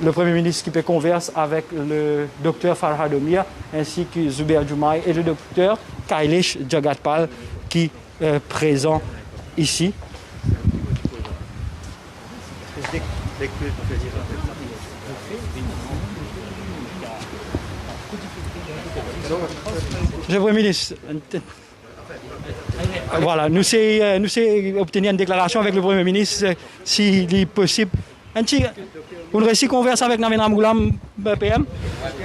Le Premier ministre qui converse avec le docteur Farhad Omia ainsi que Zubair Jumaï et le docteur Kailash Jagatpal qui est présent ici. Monsieur le Premier ministre, voilà, nous sommes obtenir une déclaration avec le Premier ministre, s'il est possible. On réussit converse avec Navin Ramgoolam, PM.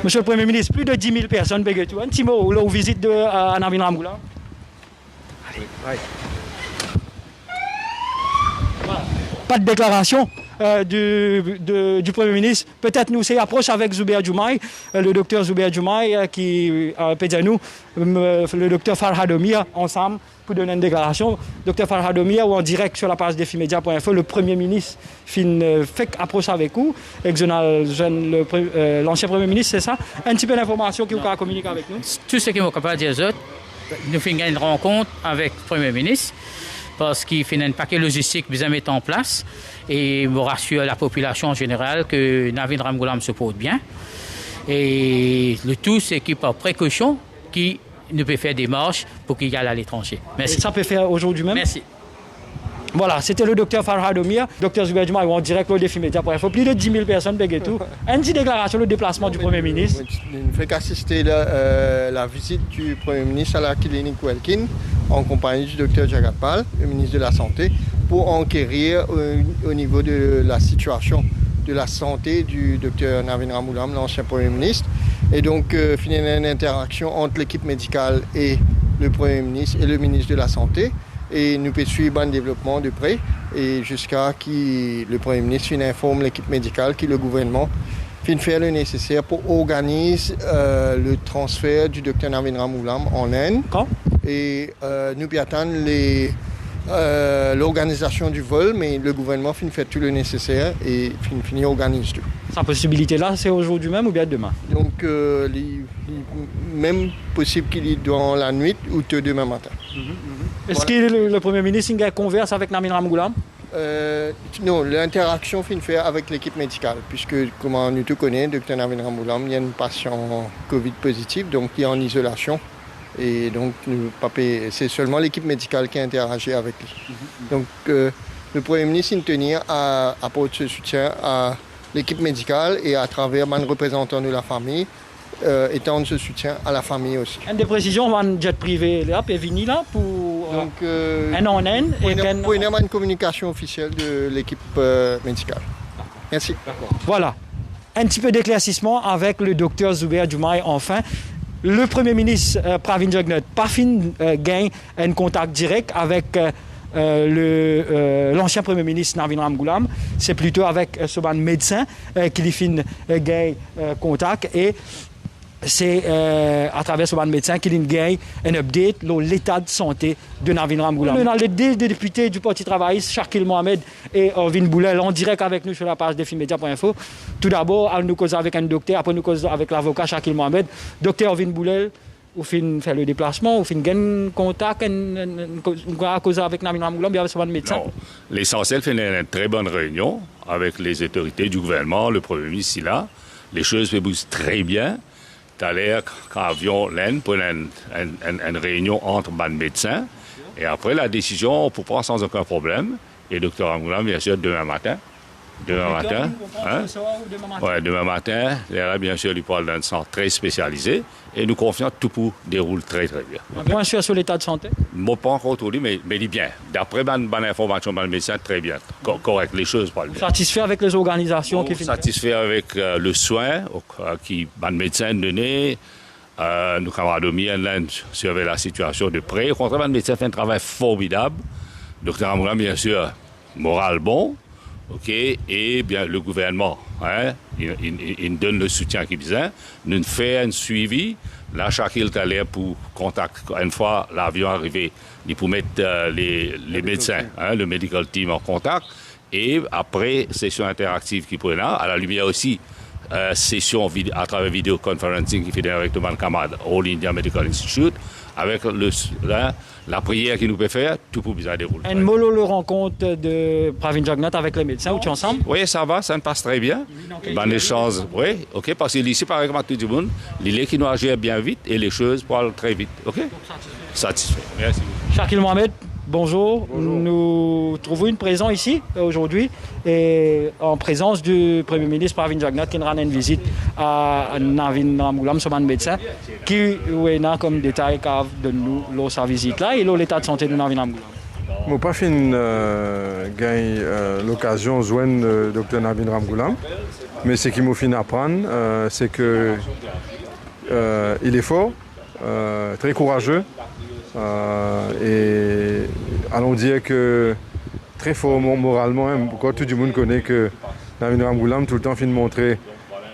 Monsieur le Premier ministre, plus de 10 000 personnes, un petit mot, où visite à Navin Ramgoolam. Voilà. Pas de déclaration du Premier ministre. Peut-être nous, c'est approche avec Zubair Jumaï, le docteur Zubair Jumaï, qui peut dire nous, le docteur Farhad Omia, ensemble, pour donner une déclaration. Docteur Farhad Omia, ou en direct sur la page defimedia.info, le Premier ministre fait approche avec vous, l'ancien Premier ministre, c'est ça? Un petit peu d'information qui vous a communiqué avec nous. Tout ce qui est capable de dire, nous faisons une rencontre avec le Premier ministre, parce qu'il fait un paquet logistique bien mettre en place et me rassure la population en général que Navin Ramgoolam se porte bien. Et le tout, c'est qu'il par précaution, qui ne peut faire des marches pour qu'il aille à l'étranger. Merci. Et ça peut faire aujourd'hui même? Merci. Voilà, c'était le docteur Farhad Omia, docteur Zubair Jumaï, en direct au Defimedia.info. Plus de 10 000 personnes, tout. Une petite déclaration, le déplacement du Premier ministre. Il fait qu'assister la visite du Premier ministre à la clinique Welkin en compagnie du docteur Jagatpal, le ministre de la Santé, pour enquérir au niveau de la situation de la santé du docteur Navin Ramgoolam, l'ancien Premier ministre. Et donc, finalement, une interaction entre l'équipe médicale et le Premier ministre et le ministre de la Santé. Et nous pouvons suivre un développement de près et jusqu'à ce que le Premier ministre informe l'équipe médicale que le gouvernement fait le nécessaire pour organiser le transfert du docteur Navin Ramgoolam en Inde. Quand? Et nous pouvons attendre l'organisation du vol, mais le gouvernement fait tout le nécessaire et organise tout. Sa possibilité-là, c'est aujourd'hui même ou bien demain? Donc, même possible qu'il y ait dans la nuit ou demain matin. Est-ce que le Premier ministre converse avec Navin Ramgoolam? Non, l'interaction fait avec l'équipe médicale, puisque, comme nous tout connaissons, Dr Navin Ramgoolam, il y a un patient Covid positif, donc il est en isolation. Et donc, c'est seulement l'équipe médicale qui interagit avec lui. Donc, le Premier ministre tenir à apporter ce soutien à l'équipe médicale et à travers un représentant de la famille, étendre ce soutien à la famille aussi. Une des précisions, un jet privé là, peut venir là pour un en Inde. Pour une communication officielle de l'équipe médicale. Merci. Voilà, un petit peu d'éclaircissement avec le docteur Zubair Jumaï enfin. Le Premier ministre Pravin Jugnauth pas gagne un contact direct avec l'ancien Premier ministre Navin Ramgoolam. C'est plutôt avec ce médecin qu'il gagne contact et c'est à travers ce médecin qu'il gagne un update sur l'état de santé de Navin Ramgoolam. On a les deux députés du Parti travailliste, Shakil Mohamed et Orvin Boulel, en direct avec nous sur la page defimedia.info. Tout d'abord, nous causons avec un docteur, après nous causons avec l'avocat Shakil Mohamed. Docteur Orvin Boulel, vous fait le déplacement, vous fait un contact, à cause avec Navin Ramgoolam, bien avec ce médecin? Non, l'essentiel fait une très bonne réunion avec les autorités du gouvernement, le Premier ministre est là. Les choses se bougent très bien. Tout à l'heure, quand avions l'Inde pour une réunion entre les médecins. Et après, la décision, on peut prendre sans aucun problème. Et le docteur Ramgoolam, bien sûr, demain matin. Demain matin, là, bien sûr, il parle d'un centre très spécialisé. Et nous confions que tout pour déroule très, très bien. Bien sûr, sur l'état de santé? Moi, pas encore tout dit, mais il dit bien. D'après ma information, le médecin, très bien. Correct, les choses parlent bien. Satisfait avec les organisations qui finissent? Satisfait avec le soin qui le médecin donné. Nous, camarades Omia, surveillent la situation de près. Au contraire, le médecin fait un travail formidable. Docteur Ramgoolam, bien sûr, moral bon. OK, et bien le gouvernement, il donne le soutien qu'il besoin. Nous faisons un suivi. Là, chacun est allé pour contact. Une fois l'avion arrivé, il pour mettre les médecins, le medical team en contact. Et après, session interactive qui prend là, à la lumière aussi session à travers vidéoconferencing qui fait avec le camarade All India Medical Institute, avec la prière qu'il nous peut faire, tout pour bien dérouler. Un mot le rencontre de Pravin Jagannath avec les médecins, où tu es ensemble? Oui, ça va, ça me passe très bien. Bon échange, oui, ok, parce que ici, par exemple, tout le monde, l'île qui nous agit bien vite et les choses pour aller très vite, ok? Satisfait. Merci. Shakil Mohamed, bonjour. Nous trouvons une présence ici aujourd'hui et en présence du Premier ministre Pravin Jagannath qui nous rend une visite à Navin Ramgoolam, ce médecin, qui est comme détail de nous sa visite là et l'état de santé de Navin Ramgoolam. Je n'ai pas fait l'occasion de joindre le docteur Navin Ramgoolam, mais ce qui m'a fait apprendre, c'est qu'il est fort, très courageux, et allons dire que très fort moralement, quand tout le monde connaît que Navin Ramgoolam tout le temps fait montrer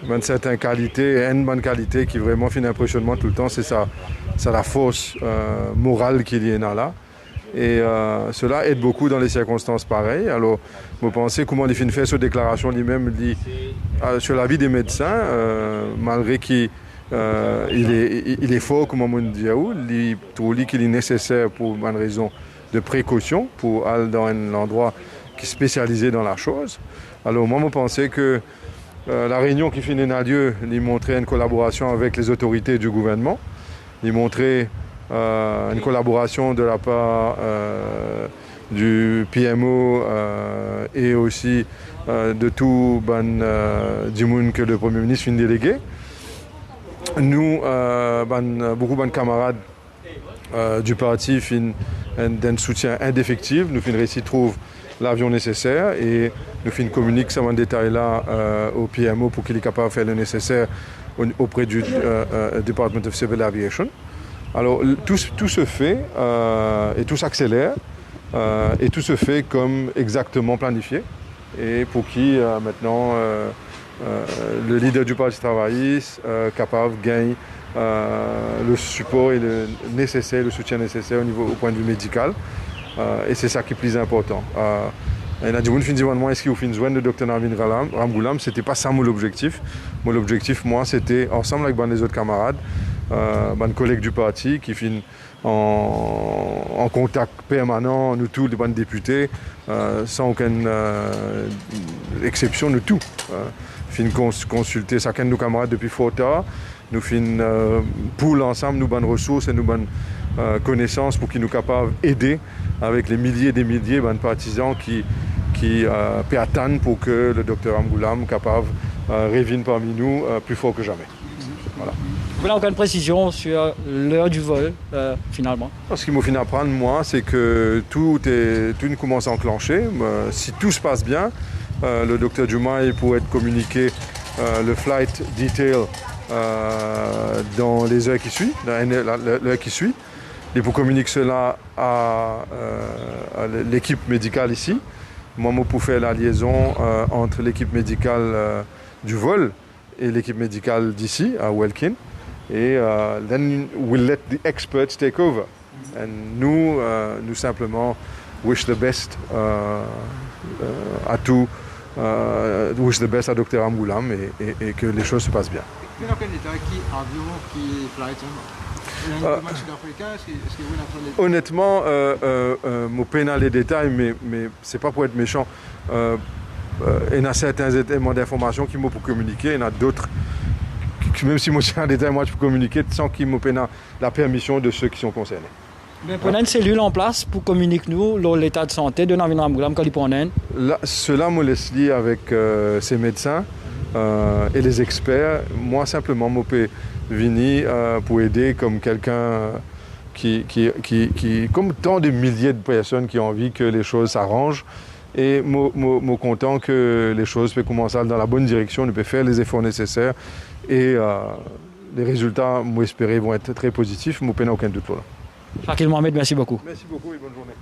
une certaine qualité, une bonne qualité qui vraiment fait un impressionnement tout le temps, c'est la force morale qu'il y a là. Et cela aide beaucoup dans les circonstances pareilles. Alors, vous pensez comment il fait cette déclaration lui-même sur la vie des médecins, malgré qu'il est fort, comme on dit, il trouve qu'il est nécessaire pour une raison de précaution, pour aller dans un endroit qui est spécialisé dans la chose. Alors, moi, je pensais que la réunion qui finit à lieu, il montrait une collaboration avec les autorités du gouvernement, il montrait une collaboration de la part du PMO et aussi de tout du monde que le Premier ministre finit délégué. Nous, beaucoup de camarades du parti font un soutien indéfectible. Nous finissons réussi trouver l'avion nécessaire et nous finissons communiquer ça en détail là au PMO pour qu'il est capable de faire le nécessaire auprès du Department of Civil Aviation. Alors tout se fait et tout s'accélère et tout se fait comme exactement planifié et pour qui maintenant le leader du Parti travailliste capable de gagner le support et le soutien nécessaire au point de vue médical et c'est ça qui est plus important. Et là, du coup, est-ce qu'il faut joindre le docteur Navin Ramgoolam? C'était pas ça mon objectif. Mon objectif, moi, c'était ensemble avec les autres camarades, mes collègues du parti qui finissent en contact permanent, nous tous les bons députés, sans aucune exception, nous tous. Finissons consulter chacun de nos camarades depuis fort tard. Nous finissons pool ensemble, nous bonnes ressources et nous bonnes connaissances pour qu'ils nous capables d'aider avec les milliers et des milliers de partisans qui peut attendre pour que le docteur Ramgoolam capable revienne parmi nous plus fort que jamais. Voilà. Vous n'avez aucune précision sur l'heure du vol, finalement? Ce qu'il m'a fait apprendre, moi, c'est que tout commence à enclencher. Si tout se passe bien, le docteur Juma pourrait être communiqué le flight detail dans les heures qui suivent, l'heure qui suit. Et pour communiquer cela à l'équipe médicale ici, moi, je peux faire la liaison entre l'équipe médicale du vol et l'équipe médicale d'ici, à Welkin. Et then we'll let the experts take over. Et nous simplement wish the best à tout, wish the best à Dr Ramgoolam et que les choses se passent bien. Mais dans quel état qui avion, qui flight? Honnêtement, je peine les détails, mais ce n'est pas pour être méchant. Il y a certains éléments d'information qui m'ont pour communiquer, il y en a d'autres, même si moi j'ai un détail, moi je peux communiquer sans qu'ils m'ont la permission de ceux qui sont concernés. Mais prenez une cellule en place pour communiquer nous l'état de santé de Navin Ramgoolam quand il prend. Cela me laisse lier avec ces médecins et les experts. Moi simplement, je peux venir pour aider comme quelqu'un qui, comme tant de milliers de personnes qui ont envie que les choses s'arrangent. Et je suis content que les choses peuvent commencer dans la bonne direction, on peut faire les efforts nécessaires et les résultats, moi, espérer, vont être très positifs. Je n'ai aucun doute pour là. Shakil Mohamed, merci beaucoup. Merci beaucoup et bonne journée.